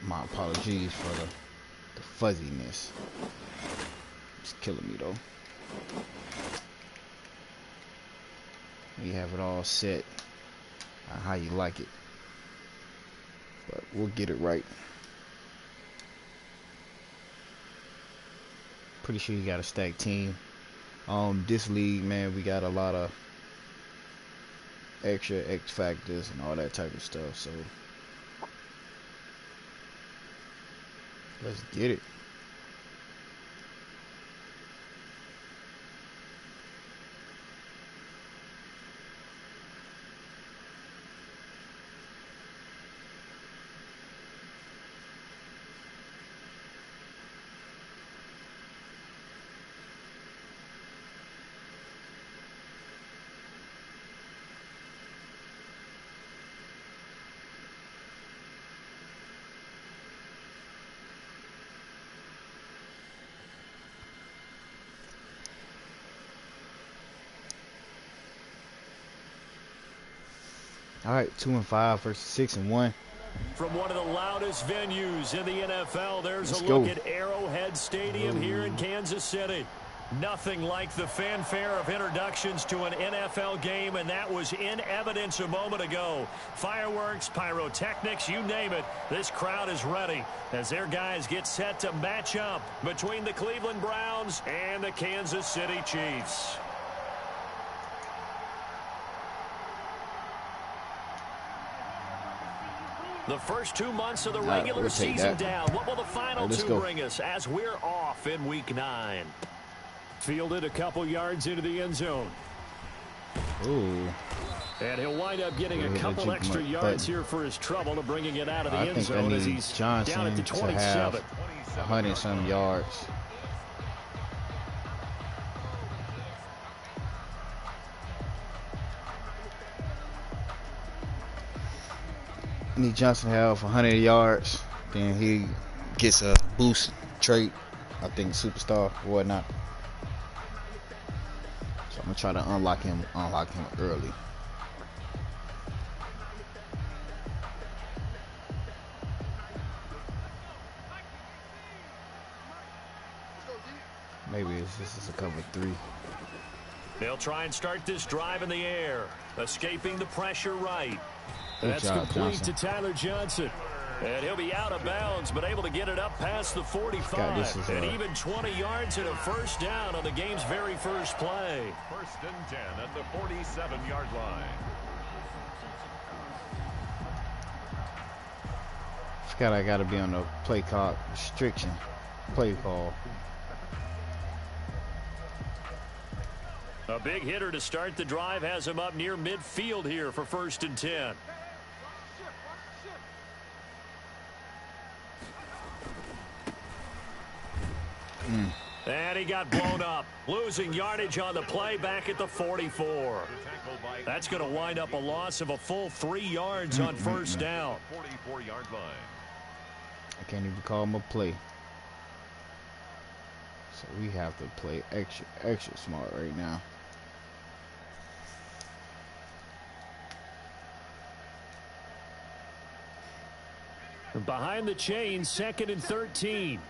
My apologies for the fuzziness. It's killing me though. You have it all set how you like it, but we'll get it right. Pretty sure you got a stacked team. This league, man, we got a lot of extra X factors and all that type of stuff, so let's get it. All right, 2-5 versus 6-1. From one of the loudest venues in the NFL, there's a look at Arrowhead Stadium here in Kansas City. Nothing like the fanfare of introductions to an NFL game, and that was in evidence a moment ago. Fireworks, pyrotechnics, you name it. This crowd is ready as their guys get set to match up between the Cleveland Browns and the Kansas City Chiefs. The first 2 months of the regular season down. What will the final two bring us as we're off in Week 9? Fielded a couple yards into the end zone. Ooh. And he'll wind up getting a couple extra yards here for his trouble of bringing it out of the end zone as he's down at the 27. 100-some yards. Need Johnson to have 100 yards, then he gets a boost trait, I think superstar or whatnot. So I'm gonna try to unlock him early. Maybe this is a cover 3. They'll try and start this drive in the air, escaping the pressure right. That's complete to Tyler Johnson. And he'll be out of bounds, but able to get it up past the 45. And even 20 yards and a first down on the game's very first play. 1st and 10 at the 47-yard line. I gotta be on the play call restriction. Play call. A big hitter to start the drive has him up near midfield here for 1st and 10. And he got blown up, losing yardage on the play back at the 44. That's going to wind up a loss of a full 3 yards on 1st down. 44-yard line. I can't even call him a play. So we have to play extra smart right now. Behind the chains, 2nd and 13.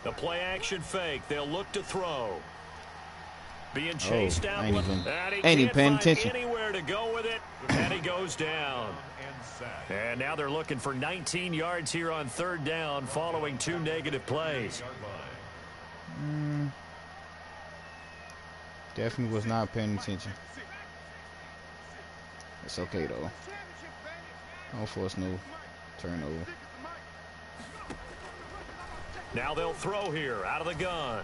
The play action fake. They'll look to throw. Being chased out. Ain't even paying attention. Anywhere to go with it, and he goes down. And now they're looking for 19 yards here on 3rd down following 2 negative plays. Definitely was not paying attention. It's okay though. Don't force no turnover. Now they'll throw here out of the gun.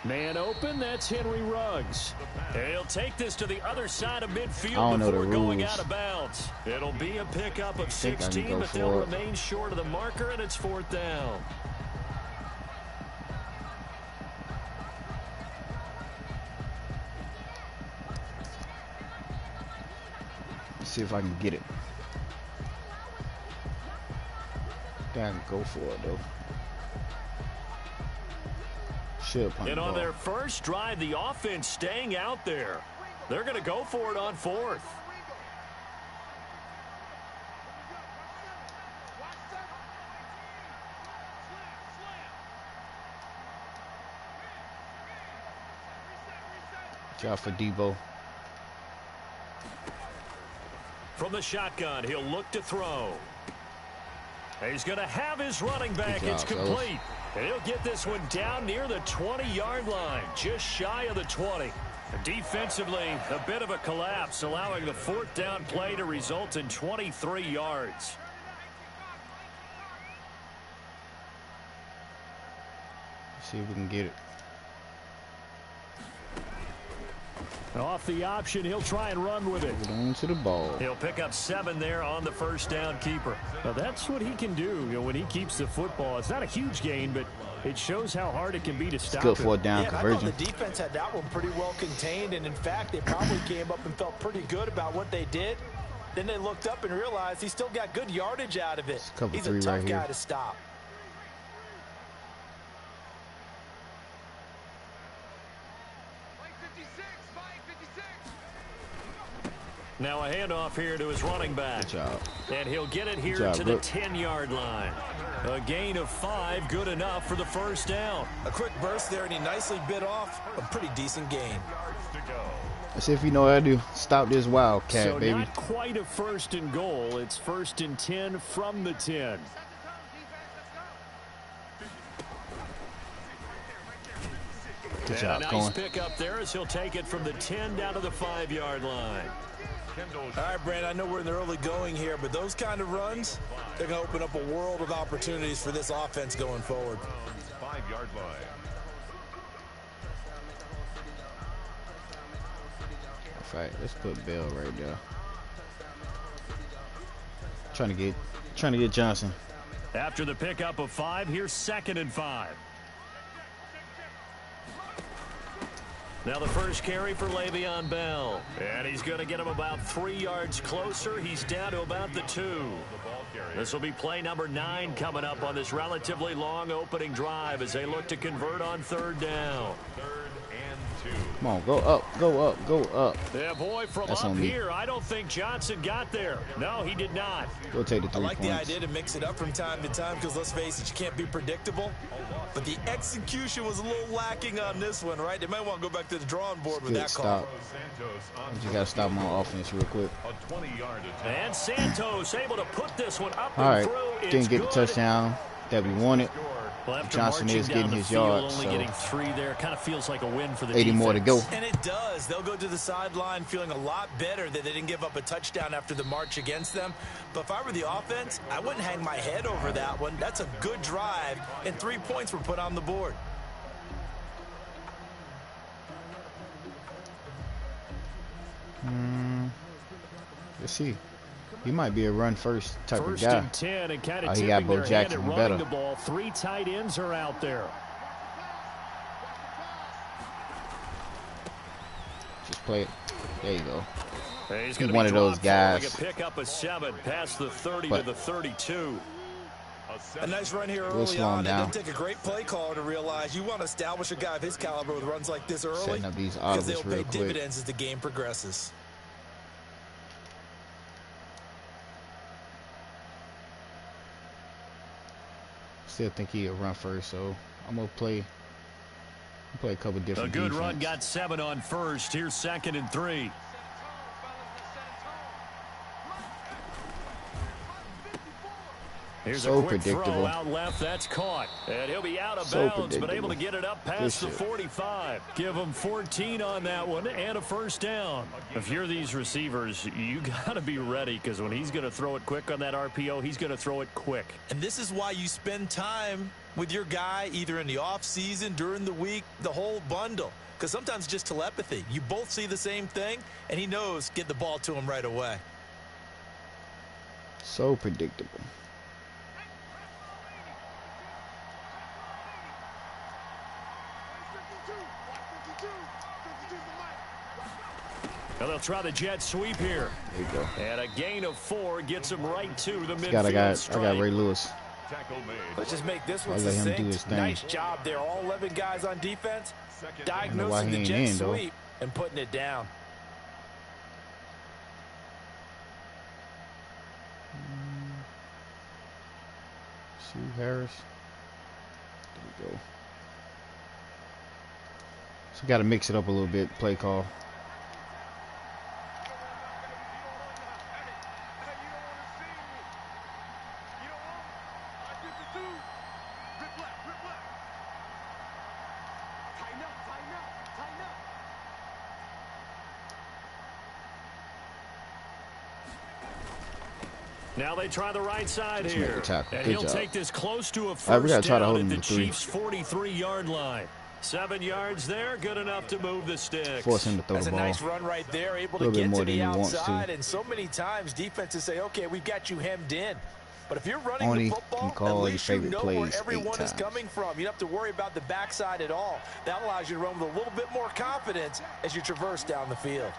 Man open, that's Henry Ruggs. He'll take this to the other side of midfield before going out of bounds. It'll be a pickup of 16, but they'll remain short of the marker, and it's 4th down. Let's see if I can get it. I can go for it though. Should punt And the on ball. their first drive, the offense staying out there. They're going to go for it on 4th. Job for Debo. From the shotgun, he'll look to throw. He's going to have his running back. Good job, it's complete. And he'll get this one down near the 20-yard line, just shy of the 20. Defensively, a bit of a collapse, allowing the 4th down play to result in 23 yards. See if we can get it. Off the option, he'll try and run with it. Get on to the ball. He'll pick up 7 there on the first down keeper. Now that's what he can do, when he keeps the football. It's not a huge gain, but it shows how hard it can be to stop Good it. for a down conversion. I thought the defense had that one pretty well contained, and in fact, they probably came up and felt pretty good about what they did. Then they looked up and realized he still got good yardage out of it. He's a tough guy to stop. Now a handoff here to his running back. Good job. And he'll get it here to the 10-yard line. A gain of 5, good enough for the first down. A quick burst there, and he nicely bit off a pretty decent gain. Let's see if you know how to stop this wildcat, so baby. Not quite a 1st and goal. It's 1st and 10 from the 10. Good job, a nice pick up there as he'll take it from the 10 down to the 5-yard line. All right, Brandon, I know we're in the early going here, but those kind of runs, they're going to open up a world of opportunities for this offense going forward. 5-yard line. All right, let's put Bell right there. Trying to get Johnson. After the pickup of 5, here's 2nd and 5. Now the first carry for Le'Veon Bell. And he's going to get him about 3 yards closer. He's down to about the 2. This will be play number 9 coming up on this relatively long opening drive as they look to convert on 3rd down. 3rd and 2. Come on, go up, go up, go up. Yeah, boy, from That's up here, I don't think Johnson got there. No, he did not. Go take the 3 I like points. the idea to mix it up from time to time because, let's face it, you can't be predictable. But the execution was a little lacking on this one, right? They might want to go back to the drawing board with that call. You got to stop him on offense real quick. A 20-yard attempt. And Santos able to put this one up All and right, through. didn't get the touchdown that we wanted. Well, after Johnson is marching down getting the his field, yards, only so getting 3 there. Kind of feels like a win for the 80 more to go. And it does. They'll go to the sideline feeling a lot better that they didn't give up a touchdown after the march against them. But if I were the offense, I wouldn't hang my head over that one. That's a good drive, and 3 points were put on the board. Let's see. He might be a run first type of First guy. and 10 and kind of He tipping got Bo their hand Jackson at running better. the ball. 3 tight ends are out there. Just play it. There you go. He's He's one of those guys. A pick up a 7 past the 30 But to the 32. A nice run here We'll early slow him on. It down. doesn't take a great play caller to realize you want to establish a guy of his caliber with runs like this early Setting up these because audibles they'll real pay quick. dividends as the game progresses. Still think he'll run first, so I'm gonna play a couple A different good defense. run got 7 on first. Here's 2nd and 3. Here's So a quick predictable. throw out left. That's caught. And he'll be out of So bounds, but able to predictable. get it up Good past the shit. 45. Give him 14 on that one and a first down. If you're these receivers, you got to be ready because when he's going to throw it quick on that RPO, he's going to throw it quick. And this is why you spend time with your guy either in the offseason, during the week, the whole bundle. Because sometimes it's just telepathy. You both see the same thing, and he knows get the ball to him right away. So predictable. Now they'll try the jet sweep here. There you go. And a gain of 4 gets him right to the midfield I got stripe. Ray Lewis. tackle made. Let's just make this one I'll let him do his succinct. thing. Nice job there. All 11 guys on defense, Second diagnosing the he jet ain't in, though. sweep and putting it down. Sue Harris. There we go. So we got to mix it up a little bit. Play call. Now they try the right side Let's make here. the tackle. And Good he'll job. take this close to a All right, first we gotta try to down hold at him the to 3. Chiefs' 43-yard line. 7 yards there, good enough to move the sticks. Force him to throw That's the a ball. nice run right there, able A little to bit get more to than the he wants to. outside. And so many times defenses say, okay, we've got you hemmed in. But if you're running Only the can football, call at your least you favorite know where plays 8 everyone is times. coming from. You don't have to worry about the backside at all. That allows you to run with a little bit more confidence as you traverse down the field.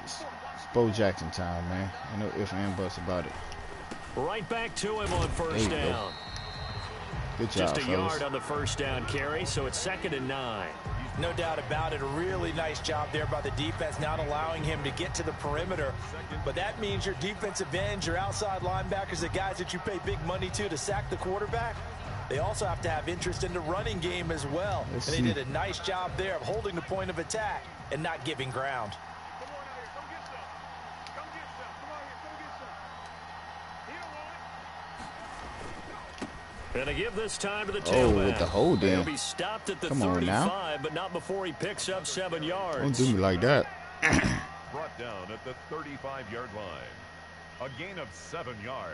It's Bo Jackson time, man. I know if and buts about it. Right back to him on first There you go. down. Good job, Just a fellas. yard on the first down carry, so it's 2nd and 9. No doubt about it. A really nice job there by the defense, not allowing him to get to the perimeter. But that means your defensive ends, your outside linebackers, the guys that you pay big money to sack the quarterback, they also have to have interest in the running game as well. Let's And see. they did a nice job there of holding the point of attack and not giving ground. And to give this time to the Oh, tailback. with the hold in. He'll be stopped at the Come on 35, now. but not before he picks up 7 yards. Don't do me like that. Brought down at the 35-yard line. A gain of 7 yards.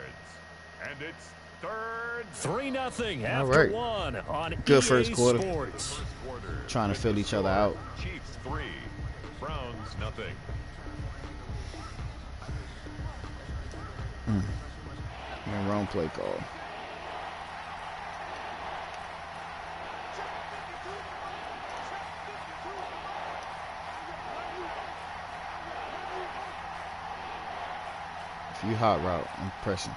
And it's 3rd. 3-0 All after right. 1 on Good EA first quarter. Sports. Quarter. Trying to fill each other out. Chiefs 3. Browns nothing. Man, wrong play call. If you hot route, I'm pressing.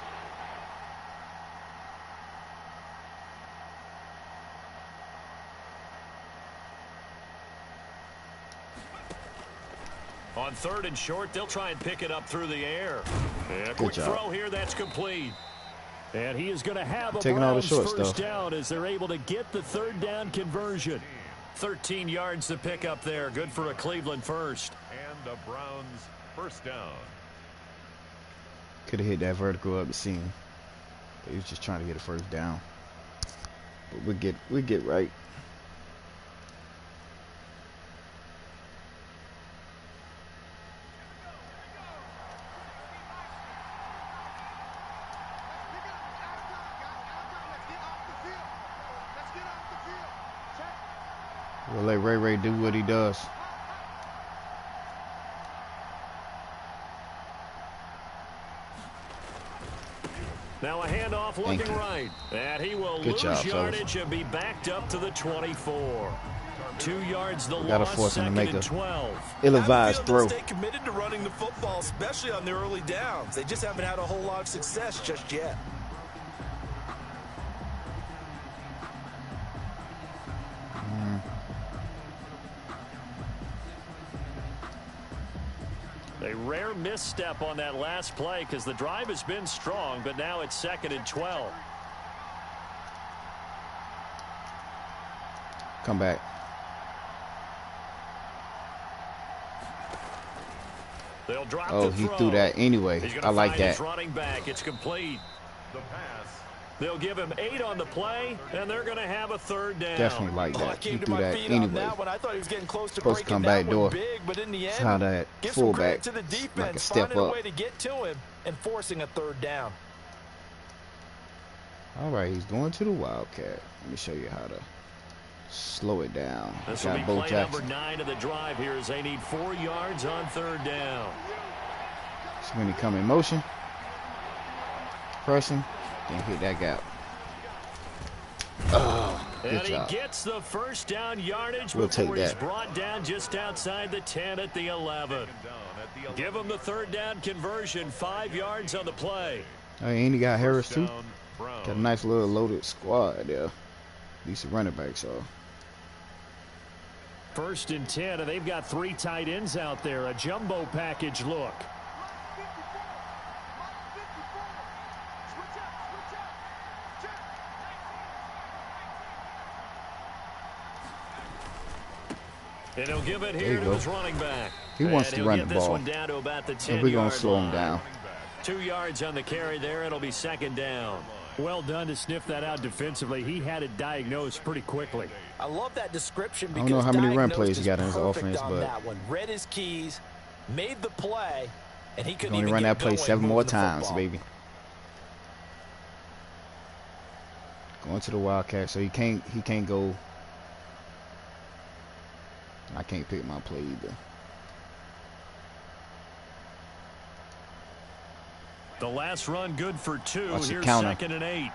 On 3rd and short, they'll try and pick it up through the air. And a quick job. throw here, that's complete. And he is going to have a Taking all the Browns short first stuff. down as they're able to get the 3rd down conversion. 13 yards to pick up there. Good for a Cleveland first. And the Browns first down. Could have hit that vertical up the seam. But he was just trying to get a first down. But we get right. We'll let Ray do what he does. Now a handoff Thank looking you. right. And he will Good lose job, fellas. yardage and be backed up to the 24. 2 yards the Gotta loss, force him to 2nd make and a 12. ill-advised I feel they'll throw. stay committed to running the football, especially on the early downs. They just haven't had a whole lot of success just yet. A rare misstep on that last play because the drive has been strong, but now it's 2nd and 12. Come back. They'll drop Oh, the he throw. threw that anyway. He's gonna I like find his that. running back. It's complete. The pass. They'll give him 8 on the play, and they're going to have a 3rd down. Definitely like Oh, I that. He came to threw my that feet on anyway. that one. I thought he was getting close to Supposed to breaking come that back one door. big, but in the That's end, how that give some credit fullback to the like a defense, step finding a up. way to get to him and forcing a 3rd down. All right, he's going to the Wildcat. Let me show you how to slow it down. This will be Got Bo play Jackson. number 9 of the drive here as they need 4 yards on 3rd down. So when he come in motion, press him, then hit that gap. Oh, good And job. he gets the first down yardage We'll before take he's that. brought down just outside the 10 at the 11. Down at the 11. Give him the 3rd down conversion, 5 yards on the play. And he got Harris too. Down, Brown. Got a nice little loaded squad there. Decent running backs, so. 1st and 10, and they've got 3 tight ends out there. A jumbo package look. And he'll give it here to his running back. He wants to run the this ball. One down to about the 10 and we're going to yard slow line. him down. 2 yards on the carry there. It'll be 2nd down. Well done to sniff that out defensively. He had it diagnosed pretty quickly. I love that description I because don't know how many run plays diagnosed he got in his is perfect offense, on but that one. Read his keys, made the play, and he couldn't only even run get that play going 7 more moving the times, football. baby. Going to the Wildcat, so he can't go. I can't pick my play either. The last run good for 2. Watch the Here's counter. 2nd and 8.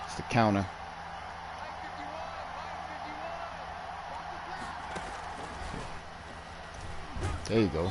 It's the counter. There you go.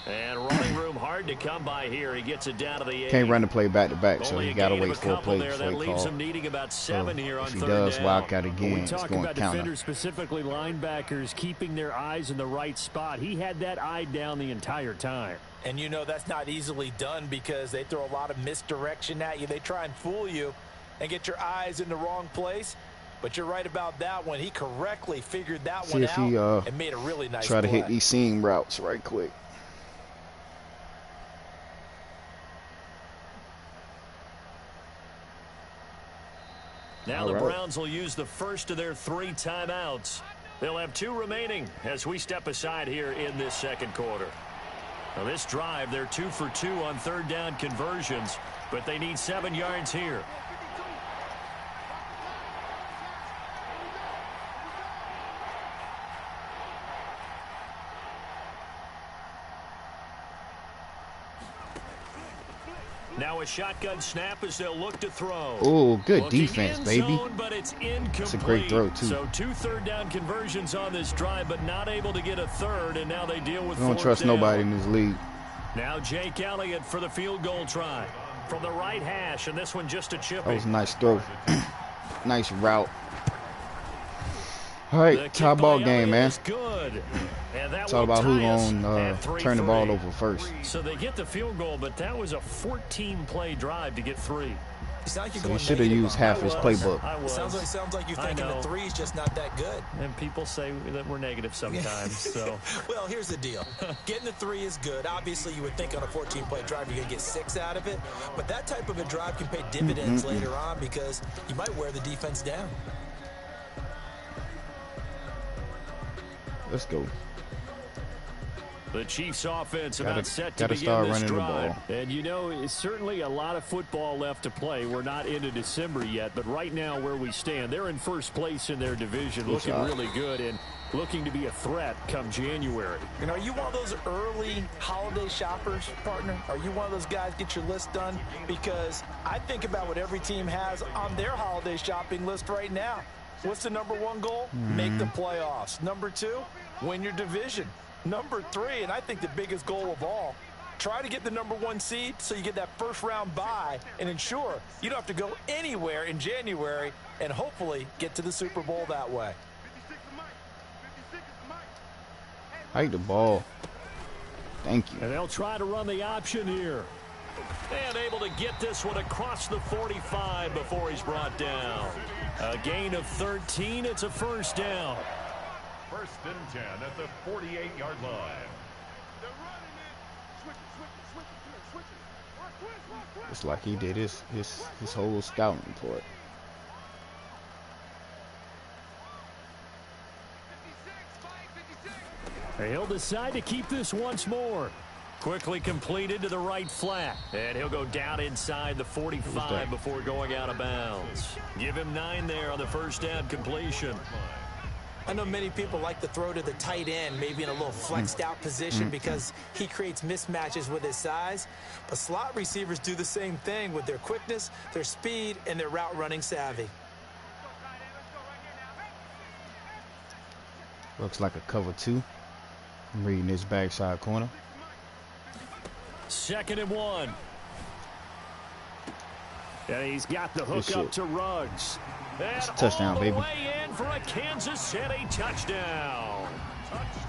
And running room hard to come by here. He gets it down to the 8. Can't run the play back to back, so Only you a got to gain of wait a for a couple play there. before That he leaves call. him needing about 7 here on If he 3rd does down. Wildcat We again, it's talk going about counter. defenders, specifically linebackers, keeping their eyes in the right spot. He had that eye down the entire time. And you know that's not easily done because they throw a lot of misdirection at you. They try and fool you and get your eyes in the wrong place. But you're right about that one. He correctly figured that See one if he out and made a really nice try to play. hit these seam routes right quick. Now All the right. Browns will use the first of their 3 timeouts. They'll have 2 remaining as we step aside here in this 2nd quarter. Now this drive, they're 2 for 2 on 3rd down conversions, but they need 7 yards here. Now a shotgun snap as they'll look to throw. Oh, good Looking defense, in baby. zone, but it's incomplete. That's a great throw, too. So 2 3rd down conversions on this drive, but not able to get a 3rd, and now they deal with 4th I don't trust down. nobody in this league. Now Jake Elliott for the field goal try from the right hash, and this one just a chip. That was a nice throw. Nice route. All right, tie ball game, man. Good. And that It's all will about who tie us gonna at turn the ball 3-3. over first. So they get the field goal, but that was a 14-play drive to get 3. It's not like you're So he going should have negative used on half that. his playbook. I was. Sounds like you're I thinking the know. 3 is just not that good. And people say that we're negative sometimes. So Well, here's the deal. Getting the 3 is good. Obviously, you would think on a 14-play drive you're going to get 6 out of it. But that type of a drive can pay dividends later on because you might wear the defense down. Let's go. the Chiefs offense Gotta- about set to gotta begin start this running the drive. ball. And you know, it's certainly a lot of football left to play. We're not into December yet, but right now where we stand, they're in first place in their division, looking job. really good and looking to be a threat come January. And are you one of those early holiday shoppers, partner? Are you one of those guys get your list done? Because I think about what every team has on their holiday shopping list right now. What's the number 1 goal? Make the playoffs. Number 2, win your division. Number 3, and I think the biggest goal of all, try to get the number 1 seed so you get that first round bye and ensure you don't have to go anywhere in January and hopefully get to the Super Bowl that way. Hike the ball. Thank you. And they'll try to run the option here. And able to get this one across the 45 before he's brought down. A gain of 13. It's a first down. First and 10 at the 48-yard line. It's like he did his whole scouting report. He'll decide to keep this once more. Quickly completed to the right flat. And he'll go down inside the 45 before going out of bounds. Give him 9 there on the first down completion. I know many people like to throw to the tight end, maybe in a little flexed out position because he creates mismatches with his size. But slot receivers do the same thing with their quickness, their speed, and their route running savvy. Looks like a cover 2. I'm reading this backside corner. 2nd and 1. And he's got the hook up to Ruggs. It's a touchdown, all the baby. way in for a Kansas City touchdown.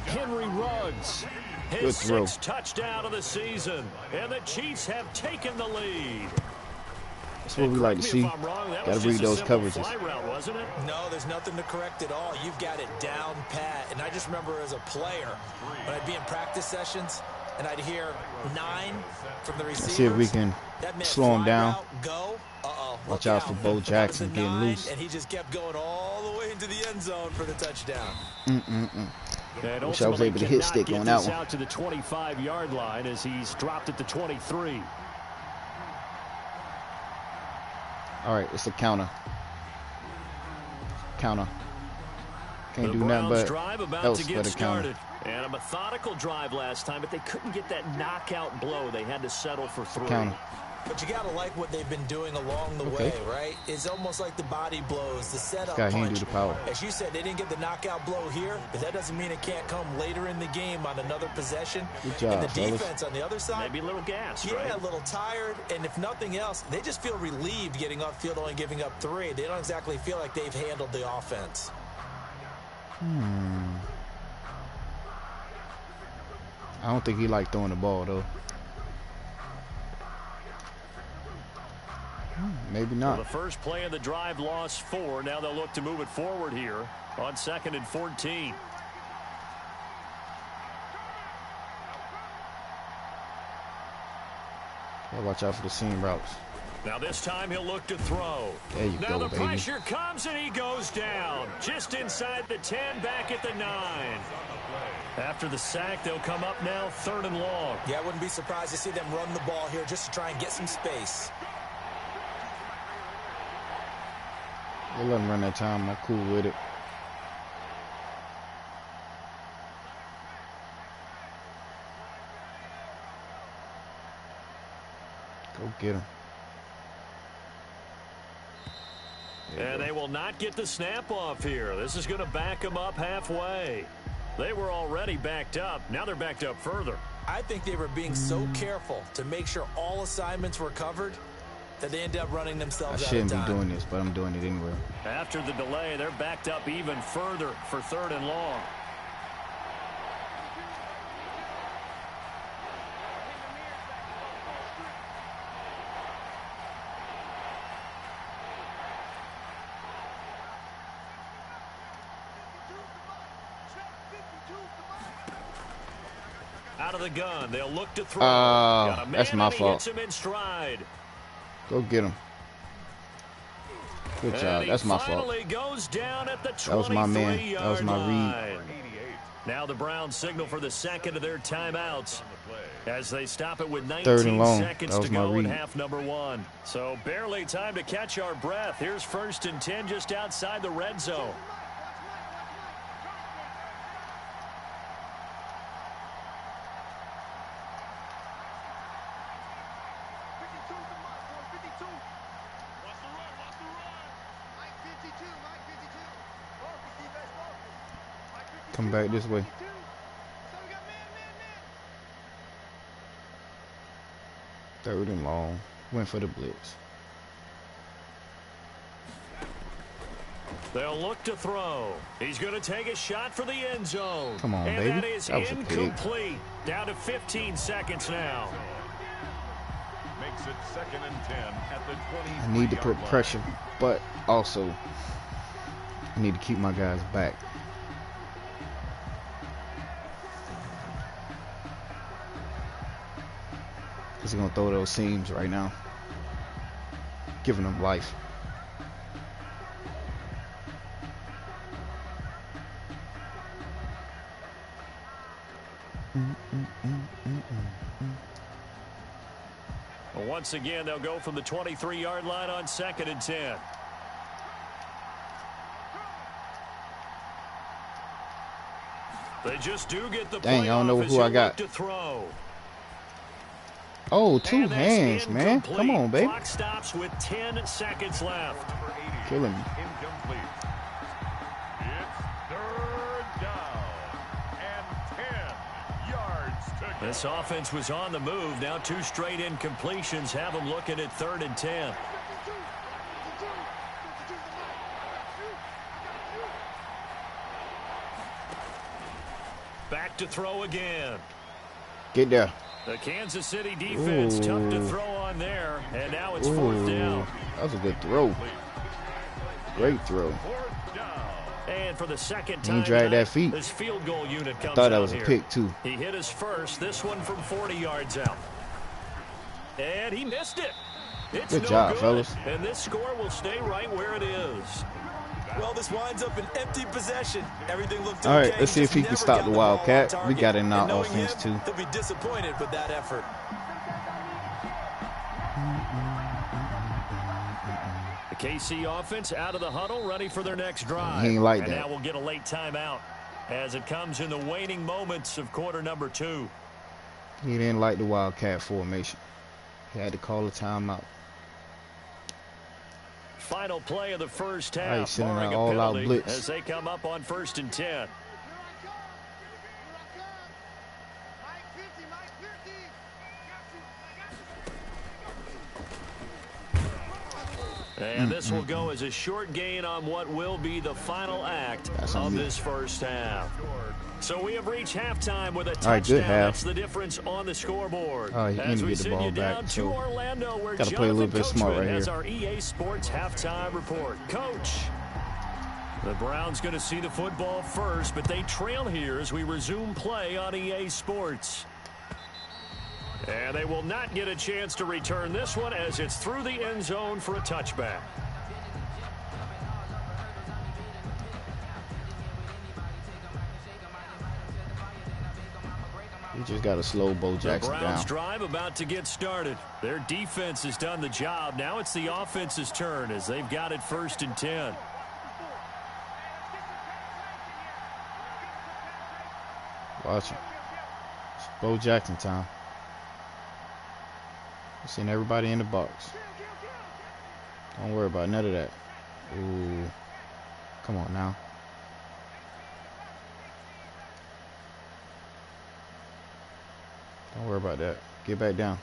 Henry Ruggs, his sixth touchdown of the season. And the Chiefs have taken the lead. That's what we like to see. Got to read those coverages. Route, wasn't it? No, there's nothing to correct at all. You've got it down pat. And I just remember as a player, when I'd be in practice sessions, and I'd hear 9 from the receivers. Let's see if we can slow him down. Go. Watch out for Bo Jackson getting loose. And he just kept going all the way into the end zone for the touchdown. Wish I was able to hit stick on that one. Out to the 25-yard line as he's dropped at the 23. All right, it's a counter. Can't do nothing but else for the counter. And a methodical drive last time, but they couldn't get that knockout blow. They had to settle for 3. Counter. But you got to like what they've been doing along the way, right? It's almost like the body blows, the setup punch. Do the power. As you said, they didn't get the knockout blow here, but that doesn't mean it can't come later in the game on another possession. Good job, and the fellas. defense on the other side, maybe a little gas, yeah, right? A little tired. And if nothing else, they just feel relieved getting upfield, only giving up 3. They don't exactly feel like they've handled the offense. I don't think he liked throwing the ball, though. Maybe not. Well, the first play of the drive lost 4. Now they'll look to move it forward here on 2nd and 14. Yeah, watch out for the seam routes. Now this time he'll look to throw. There you now go, the baby. pressure comes and he goes down. Just inside the 10, back at the 9. After the sack, they'll come up now 3rd and long. Yeah, I wouldn't be surprised to see them run the ball here just to try and get some space. They let him run that time. I'm cool with it. Go get him. And they will not get the snap off here. This is going to back them up halfway. They were already backed up. Now they're backed up further. I think they were being so careful to make sure all assignments were covered that they end up running themselves out of time. I shouldn't be doing this, but I'm doing it anyway. After the delay, they're backed up even further for 3rd and long. Out of the gun, they'll look to throw. That's my fault. Hits him in stride. Go get him. Good job. That's my fault. Goes down at the that was my man. That was my read. Now the Browns signal for the second of their timeouts as they stop it with 19 3rd and long. seconds That was to my go in read. half number 1. So barely time to catch our breath. Here's 1st and 10 just outside the red zone. Come back this way. Third and long. Went for the blitz. They'll look to throw. He's going to take a shot for the end zone. Come on, and baby. That is That was a pig. incomplete. Down to 15 seconds now. Makes it 2nd and 10 at the 20. I need to put pressure, but also I need to keep my guys back. He's going to throw those seams right now. Giving them life. Well, once again, they'll go from the 23-yard line on 2nd and 10. They just do get the Dang, I don't know who I got. To throw. Oh, 2 hands, man. Come on, baby. Clock stops with 10 seconds left. Killing me. Incomplete. It's 3rd down and 10 yards to go. This offense was on the move. Now 2 straight incompletions have them looking at 3rd and 10. Back to throw again. Get there. The Kansas City defense tough to throw on there, and now it's fourth down. That was a good throw. Great throw. And for the second time, he dragged that feet. This field goal unit comes Thought that was here. a pick too. He hit his first, this one from 40 yards out. And he missed it. It's good job, fellas. And this score will stay right where it is. Well, this winds up an empty possession. Everything looked okay. All right, let's see if he can stop the Wildcat. We got it in our offense too. He'll be disappointed with that effort. The KC offense out of the huddle, ready for their next drive. He ain't like that. And now we'll get a late timeout as it comes in the waning moments of quarter number 2. He didn't like the Wildcat formation. He had to call a timeout. Final play of the first half. All right, sending barring an a all-out penalty blitz. as they come up on 1st and 10. And this will go as a short gain on what will be the final act of this first half. So we have reached halftime with a touchdown. All right, good half. That's the difference on the scoreboard. All right, you as need we to get the send ball you down back. to So Orlando, where gotta play a little bit smart right has here. our EA Sports halftime report. Coach, the Browns going to see the football first, but they trail here as we resume play on EA Sports. And they will not get a chance to return this one as it's through the end zone for a touchback. We just got to slow Bo Jackson The Browns down. drive about to get started. Their defense has done the job. Now it's the offense's turn as they've got it 1st and 10. Watch it. It's Bo Jackson time. We're seeing everybody in the box. Don't worry about none of that. Ooh. Come on now. Don't worry about that. Get back down.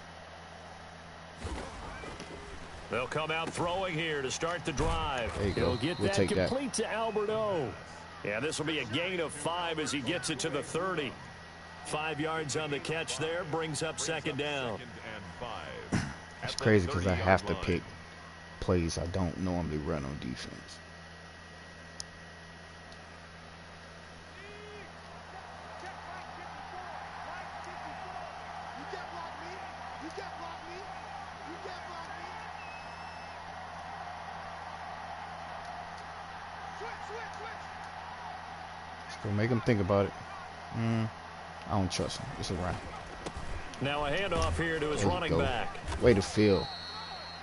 They'll come out throwing here to start the drive. There you go. He'll get We'll that take that. complete to Albert O. Yeah, this will be a gain of 5 as he gets it to the 30. 5 yards on the catch there, brings up 2nd down. It's crazy because I have to pick plays I don't normally run on defense. So make him think about it. I don't trust him. It's a wrap. Now a handoff here to his running back. Way to feel.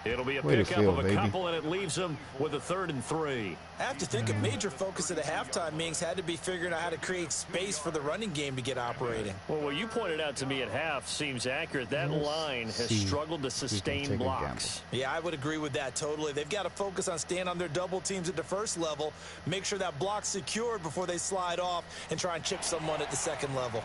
It'll be a Way to pickup feel, of a baby. couple, and it leaves them with a 3rd and 3. I have to think a major focus of the halftime meetings had to be figuring out how to create space for the running game to get operating. Well, what you pointed out to me at half seems accurate. That line has struggled to sustain blocks. Yeah, I would agree with that totally. They've got to focus on staying on their double teams at the first level, make sure that block's secured before they slide off and try and chip someone at the 2nd level.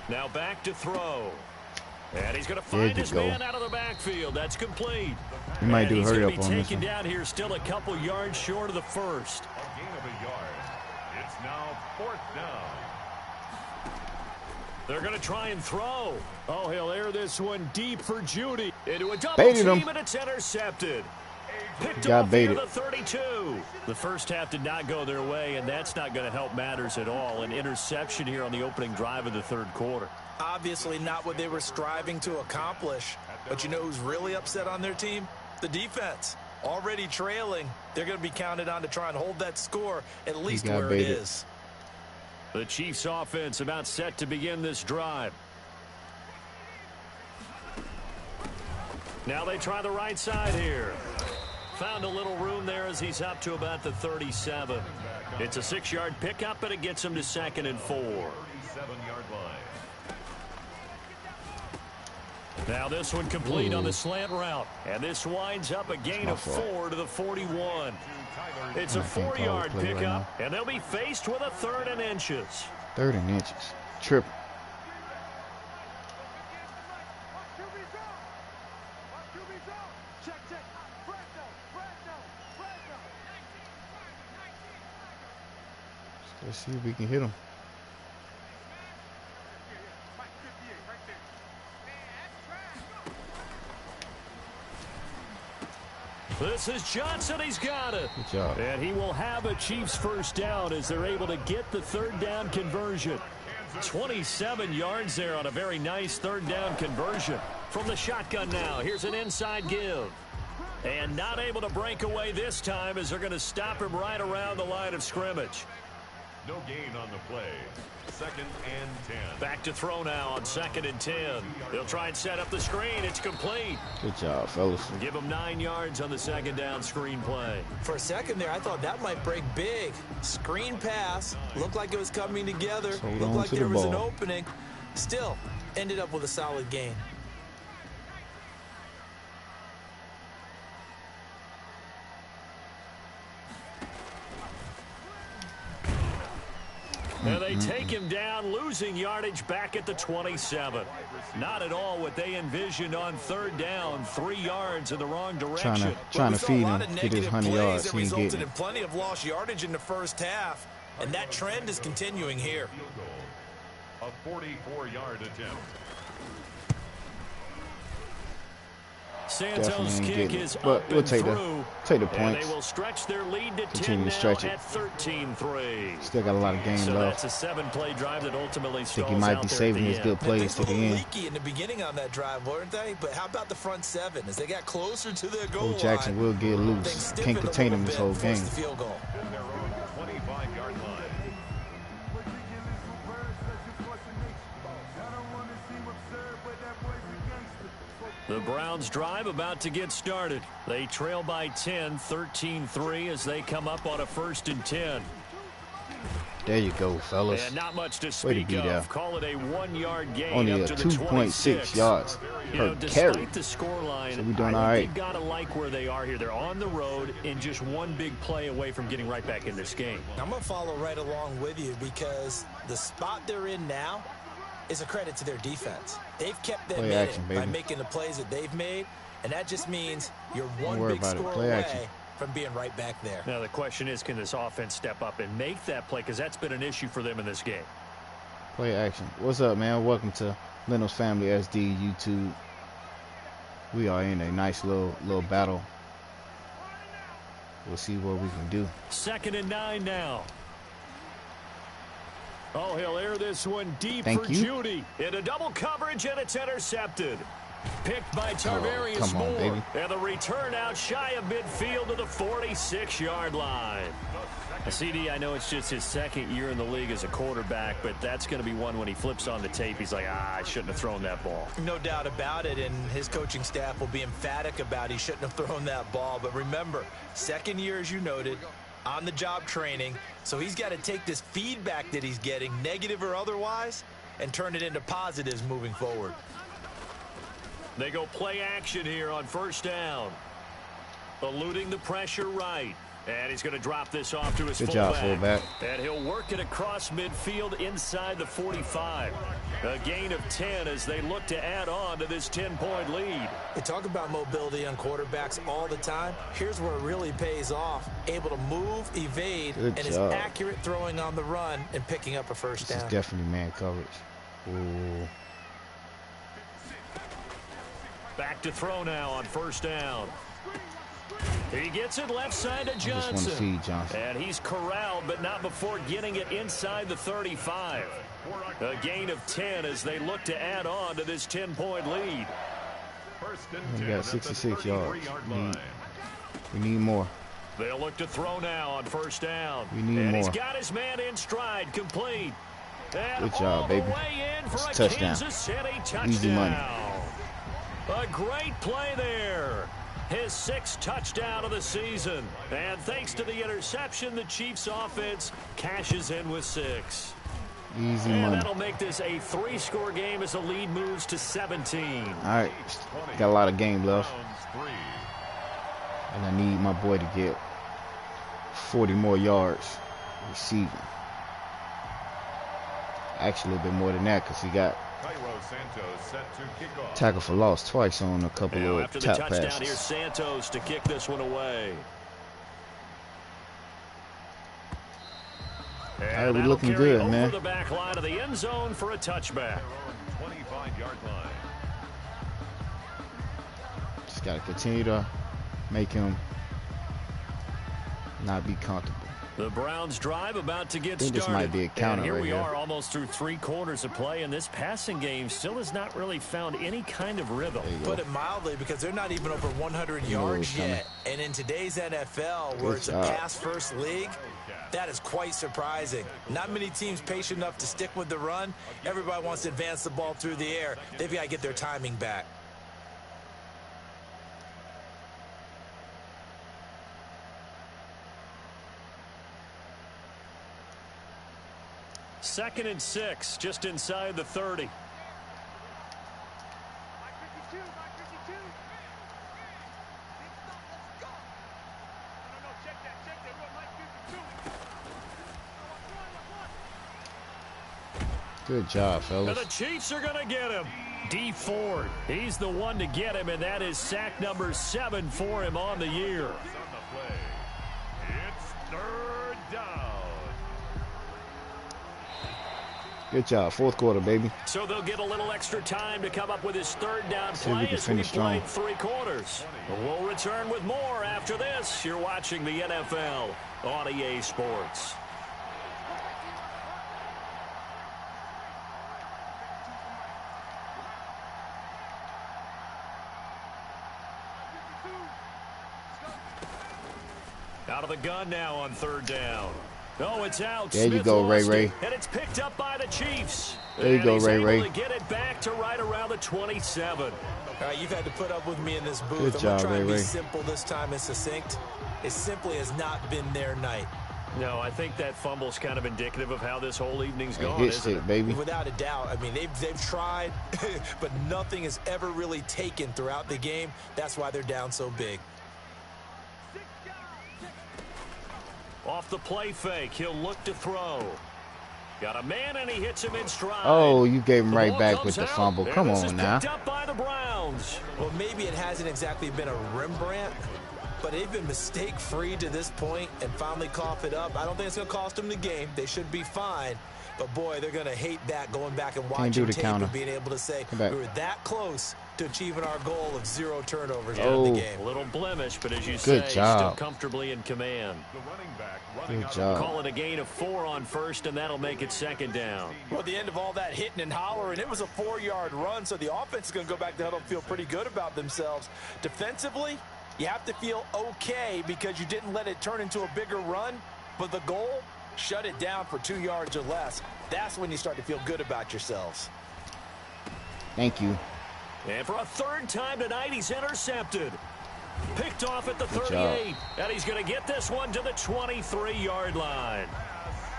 Now back to throw. And he's going to find his man out of the backfield. That's complete. He might do hurry up on He's this going to be taken one. down here still a couple yards short of the 1st. A gain of a yard. It's now 4th down. They're going to try and throw. Oh, he'll air this one deep for Judy. Into a double Baited team, him. and it's intercepted. Picked Got off near baited. the 32. The first half did not go their way, and that's not going to help matters at all. An interception here on the opening drive of the 3rd quarter. Obviously not what they were striving to accomplish. But you know who's really upset on their team? The defense. Already trailing. They're going to be counted on to try and hold that score at least where it is. The Chiefs offense about set to begin this drive. Now they try the right side here. Found a little room there as he's up to about the 37. It's a 6-yard pickup, but it gets him to 2nd and 4. 37-yard line. Now this one complete on the slant route. And this winds up a gain of 4 to the 41. It's a 4-yard pickup, and they'll be faced with a 3rd and inches. 3rd and inches. Triple. Let's see if we can hit him. This is Johnson. He's got it. Good job. And he will have a Chiefs first down as they're able to get the third down conversion. 27 yards there on a very nice third down conversion. From the shotgun now, here's an inside give. And not able to break away this time as they're going to stop him right around the line of scrimmage. No gain on the play. 2nd and 10. Back to throw now on 2nd and 10. They'll try and set up the screen. It's complete. Good job, fellas. Give him 9 yards on the 2nd down screen play. For a second there, I thought that might break big. Screen pass. Looked like it was coming together. Looked like there was an opening. Still, ended up with a solid gain. And they take him down, losing yardage back at the 27. Not at all what they envisioned on third down. 3 yards in the wrong direction. Trying to feed him, get his 100 yards. That resulted in plenty of lost yardage in the first half, and that trend is continuing here. A 44-yard attempt. Santos' kick is but up we'll and take through. the And points. they will stretch their lead to Continue 10 to stretch now it. at 13-3. Still got a lot of game So left. that's a 7-play drive that ultimately I stalls think he might out be there saving at his the good end. plays to the end. Leaky in the beginning on that drive, weren't they? But how about the front 7 as they got closer to their goal line? Jackson will get loose. Can't contain him this whole game. The field goal. In their own 25-yard line. The Browns drive about to get started. They trail by 10, 13-3 as they come up on a 1st and 10. There you go, fellas. And not much to Way to speak be there. of. Call it a 1-yard gain. Only up a to the 2.6 yards per despite carry. the scoreline, So we doing I all think right. they've got to like where they are here. They're on the road and just one big play away from getting right back in this game. I'm going to follow right along with you because the spot they're in now is a credit to their defense. They've kept them in it by making the plays that they've made, and that just means you're one big score away from being right back there. Now the question is, can this offense step up and make that play? Because that's been an issue for them in this game. Play action. What's up, man? Welcome to Leno's Family SD YouTube. We are in a nice little battle. We'll see what we can do. 2nd and 9 now. Oh, he'll air this one deep for Judy. Into double coverage, and it's intercepted. Picked by Tarvarius Moore. Baby. And the return out shy of midfield to the 46-yard line. CD, I know it's just his 2nd year in the league as a quarterback, but that's going to be one when he flips on the tape. He's like, I shouldn't have thrown that ball. No doubt about it, and his coaching staff will be emphatic about he shouldn't have thrown that ball. But remember, 2nd year, as you noted, on-the-job training, so he's got to take this feedback that he's getting, negative or otherwise, and turn it into positives moving forward. They go play action here on 1st down. Eluding the pressure right. And he's going to drop this off to his fullback. And he'll work it across midfield inside the 45. A gain of 10 as they look to add on to this 10-point lead. They talk about mobility on quarterbacks all the time. Here's where it really pays off. Able to move, evade, and is accurate throwing on the run and picking up a first down. This is definitely man coverage. Ooh. Back to throw now on 1st down. He gets it left side to Johnson. I just want to feed Johnson. And he's corralled, but not before getting it inside the 35. A gain of 10 as they look to add on to this 10-point lead. We got 66 yards. We need more. They'll look to throw now on 1st down. We need and more. He's got his man in stride, complete. And good job, baby. It's a touchdown. Kansas City touchdown. Easy money. A great play there. His 6th touchdown of the season. And thanks to the interception, the Chiefs offense cashes in with 6. Easy and money. That'll make this a 3-score game as the lead moves to 17. All right. Got a lot of game left. And I need my boy to get 40 more yards receiving. Actually, a little bit more than that because he got Tackle for loss twice on a couple now of after the tap touchdown, passes. here's Santos to kick this one away. All right, we're looking good, man. Over the back line of the end zone for a touchback. 25-yard line. Just got to continue to make him not be comfortable. The Browns drive about to get I think started. this might be a counter and here right we here. are almost through 3 quarters of play, and this passing game still has not really found any kind of rhythm. Put it mildly, because they're not even over 100 yards yet. And in today's NFL, where it's a pass-first league, that is quite surprising. Not many teams patient enough to stick with the run. Everybody wants to advance the ball through the air. They've got to get their timing back. Second and 6, just inside the 30. Good job, fellas. And the Chiefs are going to get him. D. Ford, he's the one to get him, and that is sack number 7 for him on the year. It's 3rd down. Good job. 4th quarter, baby. So they'll get a little extra time to come up with his 3rd down See if we play can as we finish strong. played 3 quarters. We'll return with more after this. You're watching the NFL on EA Sports. Out of the gun now on 3rd down. Oh, it's out. There you Smith go, Ray lost Ray. it, and it's picked up by the Chiefs. There you go, he's Ray able Ray. to get it back to right around the 27. All right, you've had to put up with me in this booth. Good I'm job, going to try and Ray be Ray. simple this time and succinct. It simply has not been their night. No, I think that fumble's kind of indicative of how this whole evening's Hey, gone, hit isn't stick, it? baby. Without a doubt. I mean, they've tried, but nothing has ever really taken throughout the game. That's why they're down so big. Off the play fake, he'll look to throw. Got a man, and he hits him in stride. Oh, you gave him The right ball back comes with the out, fumble. and Come this on is now. picked up by the Browns. Well, maybe it hasn't exactly been a Rembrandt, but they've been mistake-free to this point and finally cough it up. I don't think it's going to cost them the game. They should be fine. But, boy, they're going to hate that going back and watching the tape counter. and being able to say we were that close to achieving our goal of 0 turnovers in the game. A little blemish, but as you Good say, job. still comfortably in command. The running back running Good out job. Call it a gain of 4 on 1st, and that'll make it 2nd down. Well, at the end of all that hitting and hollering, it was a 4-yard run, so the offense is going to go back to huddle and feel pretty good about themselves. Defensively, you have to feel okay because you didn't let it turn into a bigger run, but the goal, shut it down for 2 yards or less. That's when you start to feel good about yourselves. Thank you. And for a 3rd time tonight, he's intercepted. Picked off at the Good 38. job. And he's going to get this one to the 23-yard line.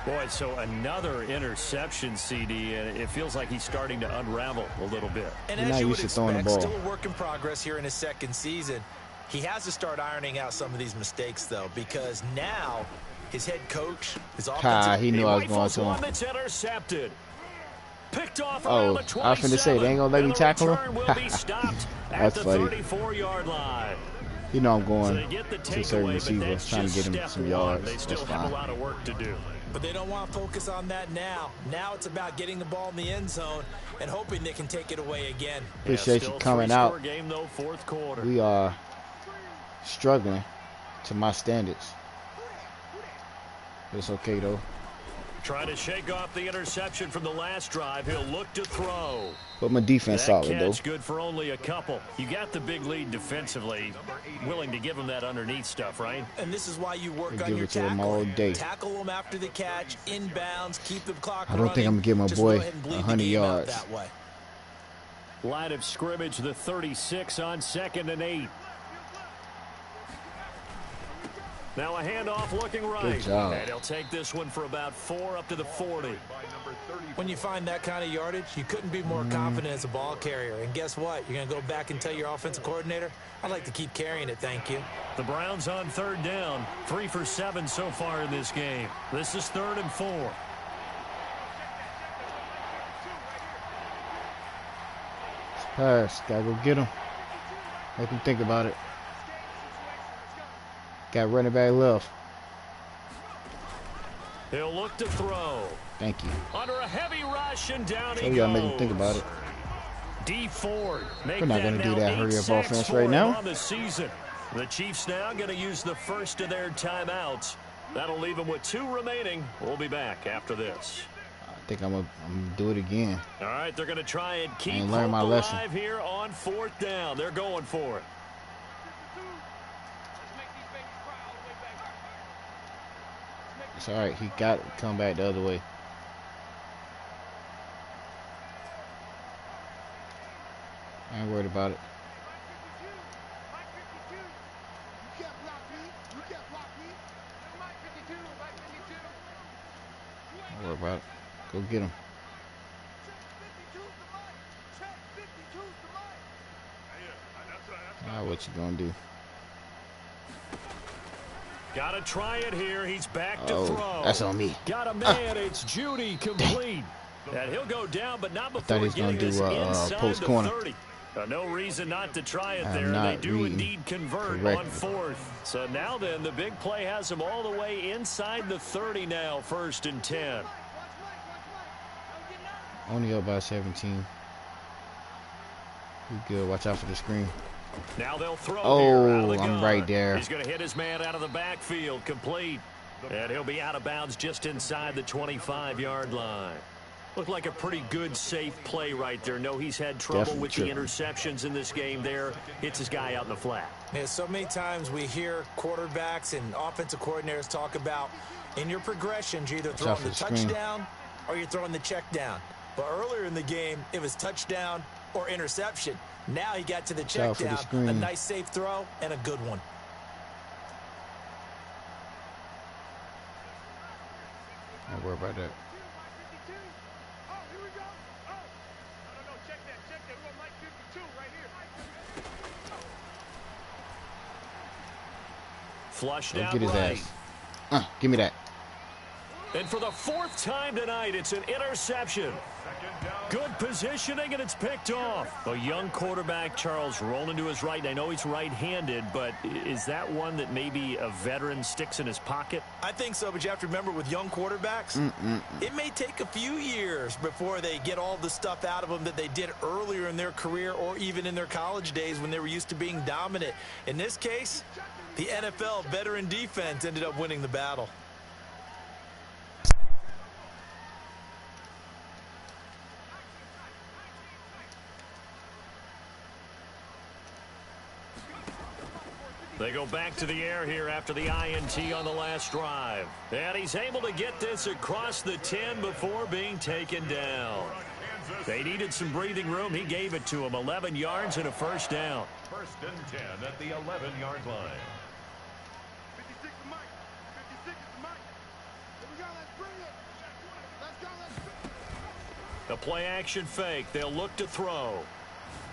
Boy, so another interception, CD, and it feels like he's starting to unravel a little bit. And You're as not you would used to throwing the expect, ball. still a work in progress here in his 2nd season. He has to start ironing out some of these mistakes, though, because now his head coach, his offensive... He knew I was going rifles to one him. that's intercepted. Picked off Oh, around the 27. I was finna say, they ain't gonna let me And the tackle him? return will be stopped at That's the funny. 34-yard line. You know I'm So going they get the to a certain takeaway, but receiver, that's trying to just get him step some 1. yards. They still That's have fine. a lot of work to do. But they don't want to focus on that now. Now it's about getting the ball in the end zone and hoping they can take it away again. Appreciate you coming three-score out. game, though, 4th quarter. We are struggling to my standards. But it's okay, though. Trying to shake off the interception from the last drive. He'll look to throw. But my defense That solid, though. catch good for only a couple. You got the big lead defensively. Willing to give him that underneath stuff, right? And this is why you work They on give your it to him all tackling. day. Tackle them after the catch, inbounds, keep the clock I don't think I'm gonna give my Just boy go ahead and bleed the 100 game out yards. that way. Line of scrimmage, the 36 on 2nd and 8. Now a handoff looking right. Good job. And he'll take this one for about 4 up to the 40. When you find that kind of yardage, you couldn't be more confident as a ball carrier. And guess what? You're going to go back and tell your offensive coordinator, I'd like to keep carrying it, thank you. The Browns on 3rd down. 3 for 7 so far in this game. This is 3rd and 4. Pass. Gotta go get him. Make him think about it. Got running back left. He'll look to throw. Thank you. Under a heavy rush and down So he you gotta goes. make him think about it. D Ford. We're not gonna do that hurry up offense right now. On the season. The Chiefs now going to use the first of their timeouts. That'll leave them with 2 remaining. We'll be back after this. I think I'm gonna do it again. All right, they're going to try and keep learn my lesson. alive here on 4th down. They're going for it. It's all right. He got it. Come back the other way. I ain't worried about it. Don't worry about it. Go get him. Now what you gonna do? Got to try it here. He's back to Oh, throw. that's on me. Got a man. It's Judy complete. And he'll go down, but not before he was gonna getting do inside post the corner. 30. No reason not to try it I'm there. not They do reading indeed convert correctly. on 4th. So now then, the big play has them all the way inside the 30 now, 1st and 10. Only up by 17. We good. Watch out for the screen. Now they'll throw here out of the I'm gun. right there. He's going to hit his man out of the backfield, complete. And he'll be out of bounds just inside the 25-yard line. Looked like a pretty good, safe play right there. No, he's had trouble Definitely with tripping. the interceptions in this game there. Hits his guy out in the flat. Yeah, so many times we hear quarterbacks and offensive coordinators talk about in your progressions, you're either throwing for the the screen. touchdown or you're throwing the check down. But earlier in the game, it was touchdown or interception. Now he got to the check out for the down, screen. a nice safe throw, and a good one. Don't worry about that. Flushed Go out get his right. ass. Give me that. And for the 4th time tonight, it's an interception. Good positioning, and it's picked off. A young quarterback, Charles, rolling to his right. And I know he's right-handed, but is that one that maybe a veteran sticks in his pocket? I think so, but you have to remember with young quarterbacks, it may take a few years before they get all the stuff out of them that they did earlier in their career or even in their college days when they were used to being dominant. In this case, the NFL veteran defense ended up winning the battle. They go back to the air here after the INT on the last drive. And he's able to get this across the 10 before being taken down. They needed some breathing room. He gave it to them. 11 yards and a 1st down. 1st and 10 at the 11-yard line. The play action fake. They'll look to throw.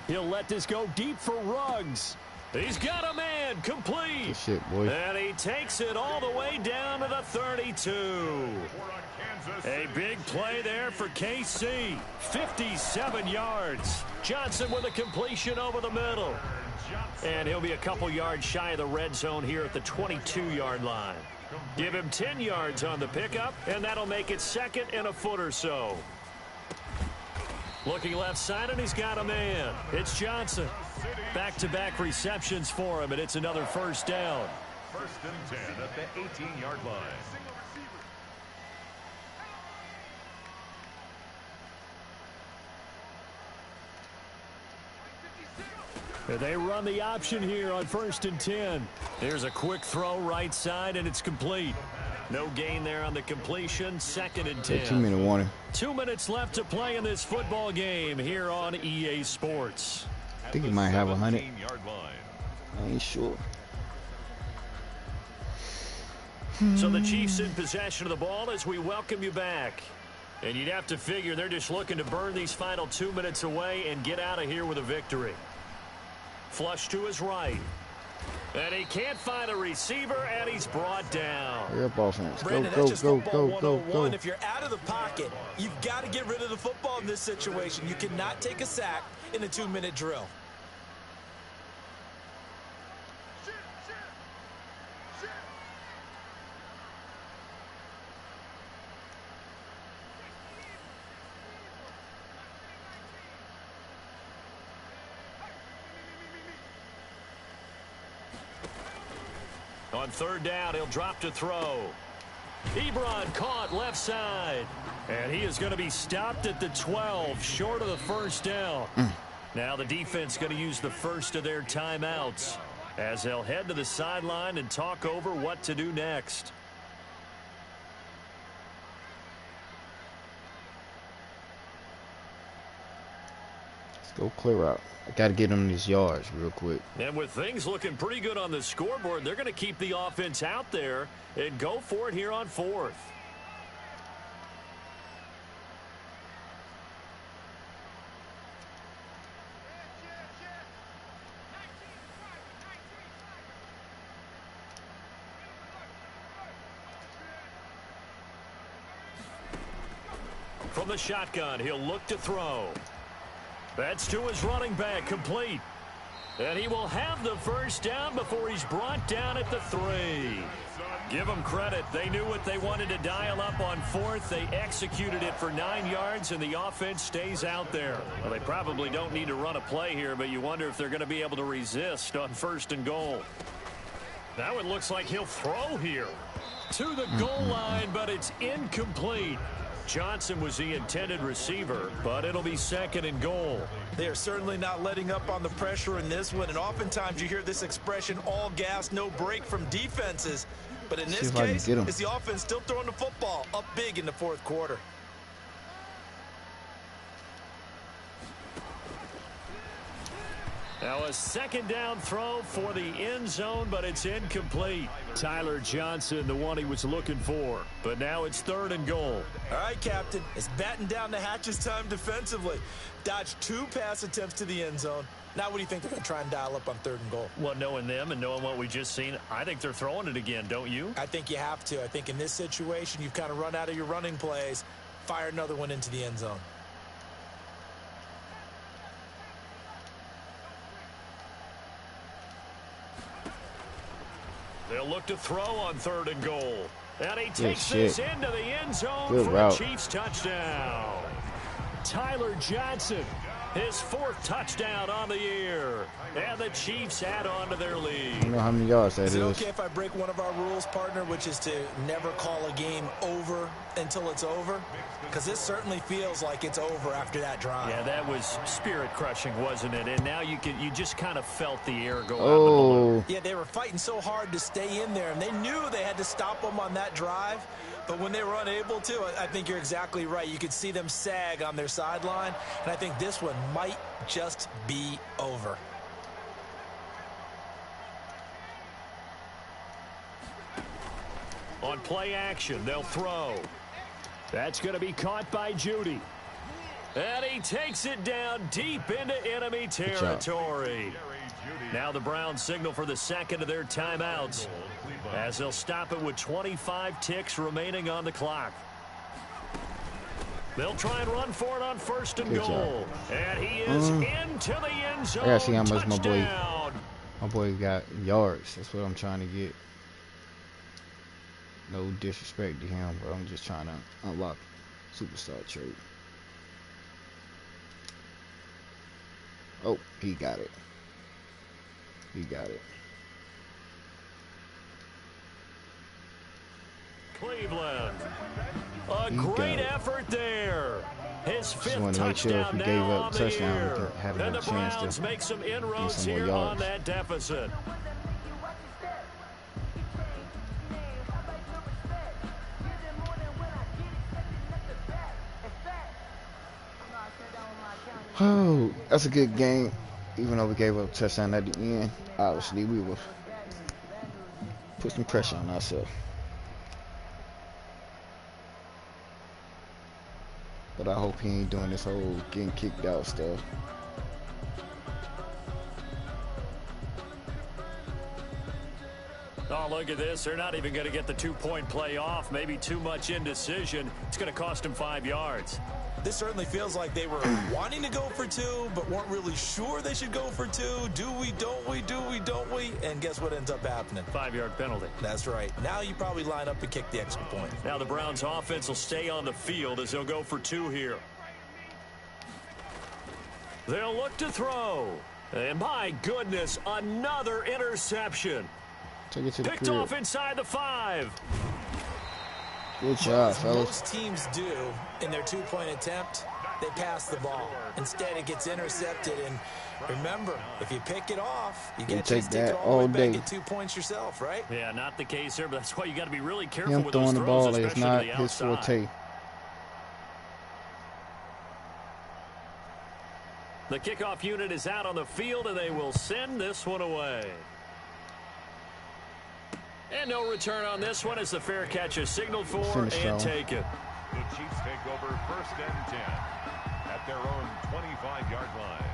He'll let this go deep for Ruggs. He's got a man, complete. Good shit, boy. And he takes it all the way down to the 32. A big play there for KC. 57 yards. Johnson with a completion over the middle. And he'll be a couple yards shy of the red zone here at the 22-yard line. Give him 10 yards on the pickup, and that'll make it 2nd and a foot or so. Looking left side, and he's got a man. It's Johnson. Back-to-back receptions for him, and it's another 1st down. 1st and 10 at the 18-yard line. They run the option here on 1st and 10. There's a quick throw right side, and it's complete. No gain there on the completion. 2nd and 10. 2-minute warning. 2 minutes left to play in this football game here on EA Sports. I think he might have 100. 17-yard line. I ain't sure. So the Chiefs in possession of the ball as we welcome you back. And you'd have to figure they're just looking to burn these final 2 minutes away and get out of here with a victory. Flush to his right. And he can't find a receiver, and he's brought down. Hurry up, offense. Go, Brandon, go, that's just go, football go, go, 101. go. If you're out of the pocket, you've got to get rid of the football in this situation. You cannot take a sack in a 2-minute drill. On third down, he'll drop to throw. Ebron caught left side. And he is going to be stopped at the 12, short of the first down. Now the defense going to use the first of their timeouts as they'll head to the sideline and talk over what to do next. Let's go clear out. I got to get them these yards real quick. And with things looking pretty good on the scoreboard, they're going to keep the offense out there and go for it here on fourth. From the shotgun, he'll look to throw. That's to his running back, complete. And he will have the first down before he's brought down at the 3. Give them credit. They knew what they wanted to dial up on fourth. They executed it for 9 yards, and the offense stays out there. Well, they probably don't need to run a play here, but you wonder if they're going to be able to resist on first and goal. Now it looks like he'll throw here to the goal line, but it's incomplete. Johnson was the intended receiver, but it'll be second and goal. They are certainly not letting up on the pressure in this one, and oftentimes you hear this expression, all gas, no break from defenses. But in this case, it's the offense still throwing the football up big in the fourth quarter. Now a second down throw for the end zone, but it's incomplete. Tyler Johnson, the one he was looking for. But now it's third and goal. All right, Captain. It's batten down the hatches time defensively. Dodged 2 pass attempts to the end zone. Now what do you think they're going to try and dial up on third and goal? Well, knowing them and knowing what we just seen, I think they're throwing it again, don't you? I think you have to. I think in this situation, you've kind of run out of your running plays. Fire another one into the end zone. They'll look to throw on third and goal. And he takes this into the end zone Good for route. a Chiefs touchdown. Tyler Johnson, his 4th touchdown on the year. And the Chiefs add on to their lead. I don't know how many yards that is. Is it okay if I break one of our rules, partner, which is to never call a game over until it's over? Because this certainly feels like it's over after that drive. Yeah, that was spirit-crushing, wasn't it? And now you just kind of felt the air go out the balloon. Yeah, they were fighting so hard to stay in there, and they knew they had to stop them on that drive. But when they were unable to, I think you're exactly right. You could see them sag on their sideline, and I think this one might just be over. On play action, they'll throw. That's going to be caught by Judy. And he takes it down deep into enemy territory. Now the Browns signal for the second of their timeouts as they'll stop it with 25 ticks remaining on the clock. They'll try and run for it on first and goal. And he is into the end zone. I gotta see how much touchdown. my boy got yards. That's what I'm trying to get. No disrespect to him, but I'm just trying to unlock superstar trait. Oh, he got it. He got it. Cleveland. A great effort there. His 5th touchdown if he now gave up on the touchdown, year. had And the a chance Browns to make some inroads some more here on yards. that deficit. Oh, that's a good game. Even though we gave up a touchdown at the end, obviously we will put some pressure on ourselves. But I hope he ain't doing this whole getting kicked out stuff. Oh, look at this. They're not even going to get the 2-point play off. Maybe too much indecision. It's going to cost him 5 yards. This certainly feels like they were wanting to go for two, but weren't really sure they should go for two. Do we, don't we, do we, don't we? And guess what ends up happening? 5-yard penalty. That's right. Now you probably line up and kick the extra point. Now the Browns offense will stay on the field as they'll go for two here. They'll look to throw. And my goodness, another interception. Take it to the Picked crib. off inside the 5. Good job, fellas. Most teams do in their two-point attempt, they pass the ball. Instead, it gets intercepted. And remember, if you pick it off, you get to take take that it all the all way back day. and get 2 points yourself, right? Yeah, not the case here, but that's why you got to be really careful Him with those throwing the throws, ball is especially not to the his outside. forte. The kickoff unit is out on the field, and they will send this one away. And no return on this one as the fair catch is signaled for and taken. The Chiefs take over 1st and 10 at their own 25-yard line.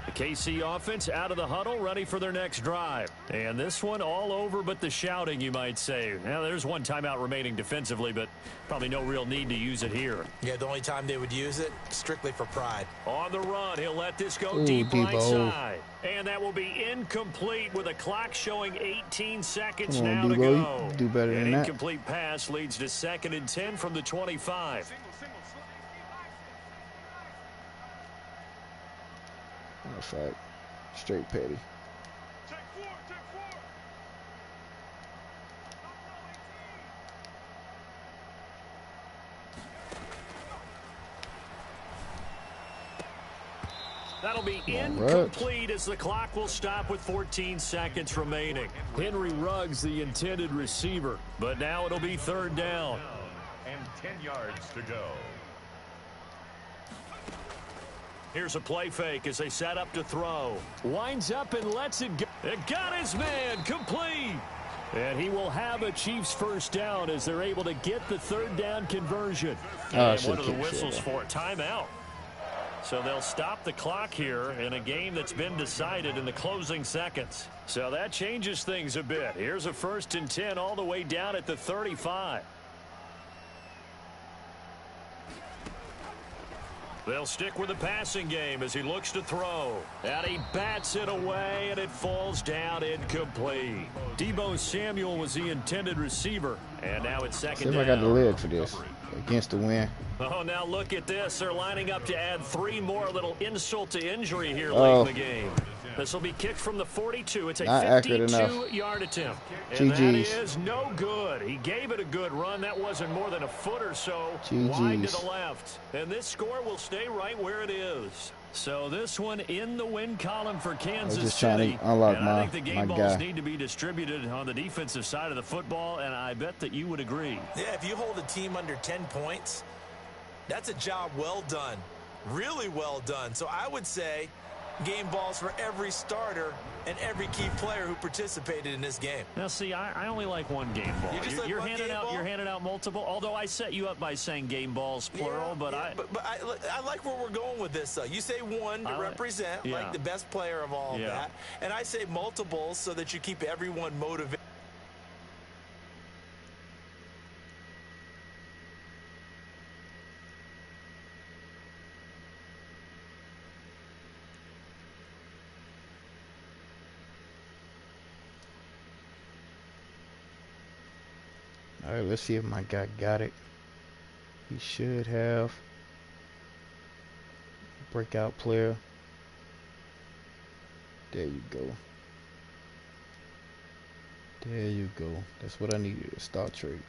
The KC offense out of the huddle, ready for their next drive. And this one all over but the shouting, you might say. Now, there's one timeout remaining defensively, but probably no real need to use it here. Yeah, the only time they would use it, strictly for pride. On the run, he'll let this go Ooh, deep right Debo. side. And that will be incomplete with a clock showing 18 seconds Come on, now to Debo, go. you do better An than that. incomplete pass leads to 2nd and 10 from the 25. Matter of fact, straight petty. That'll be All incomplete as the clock will stop with 14 seconds remaining. Henry Ruggs, the intended receiver, but now it'll be 3rd down. And 10 yards to go. Here's a play fake as they set up to throw. Winds up and lets it go. It got his man complete. And he will have a Chiefs 1st down as they're able to get the 3rd down conversion. And what are the whistles for? Timeout. So they'll stop the clock here in a game that's been decided in the closing seconds. So that changes things a bit. Here's a 1st and 10 all the way down at the 35. They'll stick with the passing game as he looks to throw. And he bats it away, and it falls down incomplete. Deebo Samuel was the intended receiver. And now it's 2nd See if down. I got the leg for this. Against the win. Oh, now look at this. They're lining up to add 3 more, a little insult to injury here late in the game. This will be kicked from the 42. It's a 52-yard attempt. And that is no good. He gave it a good run. That wasn't more than a foot or so wide to the left. And this score will stay right where it is. So this one in the win column for Kansas City. To unlock and I think the game balls guy. need to be distributed on the defensive side of the football, and I bet that you would agree. Yeah, if you hold a team under 10 points, that's a job well done. Really well done. So I would say game balls for every starter and every key player who participated in this game. Now, see, I only like one game ball. You're handing out multiple. Although I set you up by saying game balls plural, but I like where we're going with this. You say one to represent like the best player of all of that, and I say multiples so that you keep everyone motivated. All right, let's see if my guy got it. He should have. Breakout player. There you go. There you go. That's what I needed, a start trade.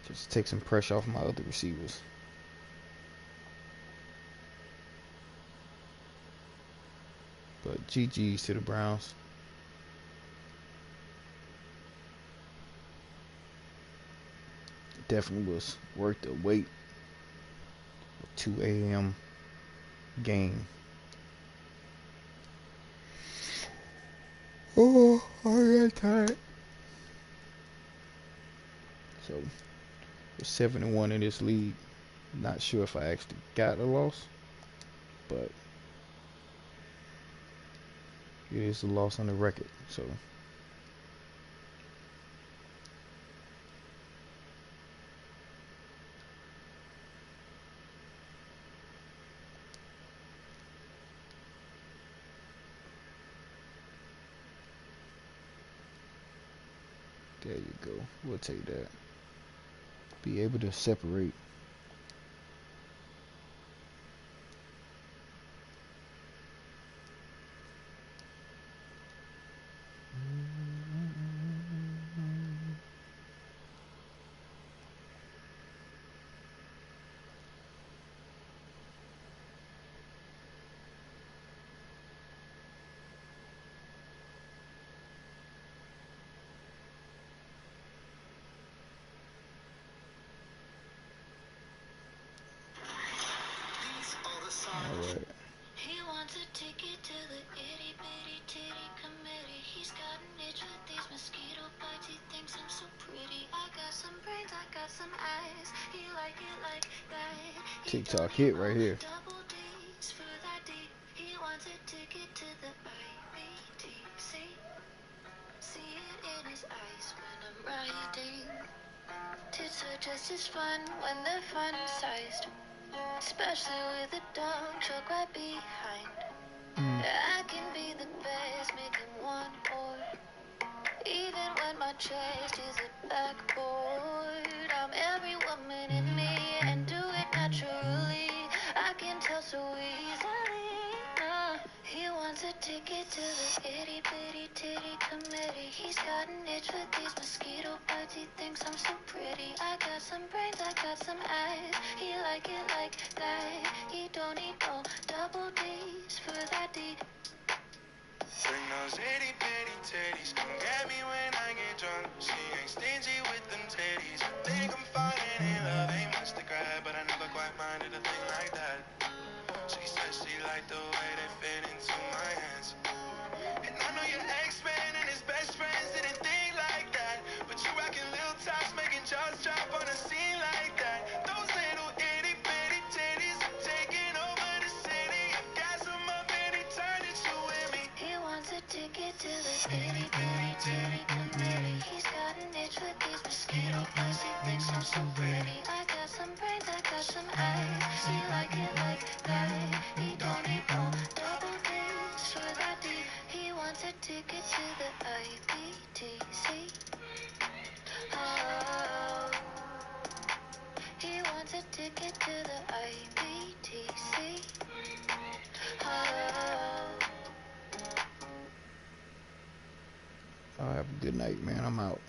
Just take some pressure off my other receivers. But GG's to the Browns. Definitely was worth the wait. 2 a.m. game. Oh, I got tired. So, we're 7-1 in this league. Not sure if I actually got a loss, but It is a loss on the record. So there you go. We'll take that. Be able to separate. Alright. He wants a ticket to the itty bitty titty committee. He's got an itch with these mosquito bites. He thinks I'm so pretty. I got some brains, I got some eyes. He like it like that. TikTok hit right here. Double D's for that D. He wants a ticket to the IBTC. See it in his eyes when I'm riding. Tits are just as fun when they're fun-sized. Especially with a dumb truck right behind. I can be the best, make him want more. Even when my chest is a backboard. I'm every woman in me and do it naturally. I can tell so easily. He wants a ticket to the itty bitty titty committee. He's got an itch with these mosquito bites. He thinks I'm so pretty. I got some brains, I got some eyes. He like it like that. He don't need no double D's for that D. Bring those itty bitty titties. Come get me when I get drunk. She ain't stingy with them titties. Think I'm falling in love. Ain't much to grab, but I never quite minded a thing like that. She said she liked the way they fit into my hands. And I know your ex-man and his best friends didn't think like that. But you rockin' little tops, making jaws drop on a scene like that. Those little itty bitty titties are taking over the city. I got some up anytime that you with me. He wants a ticket to the itty bitty titty committee. He's got an itch with these mosquito bites. He thinks I'm so pretty. I got some brains, I got some eyes. He like it like that. He don't need no double D's for that D. He wants a ticket to the IBTC. Oh, he wants a ticket to the IBTC. Oh. Have a good night, man. I'm out.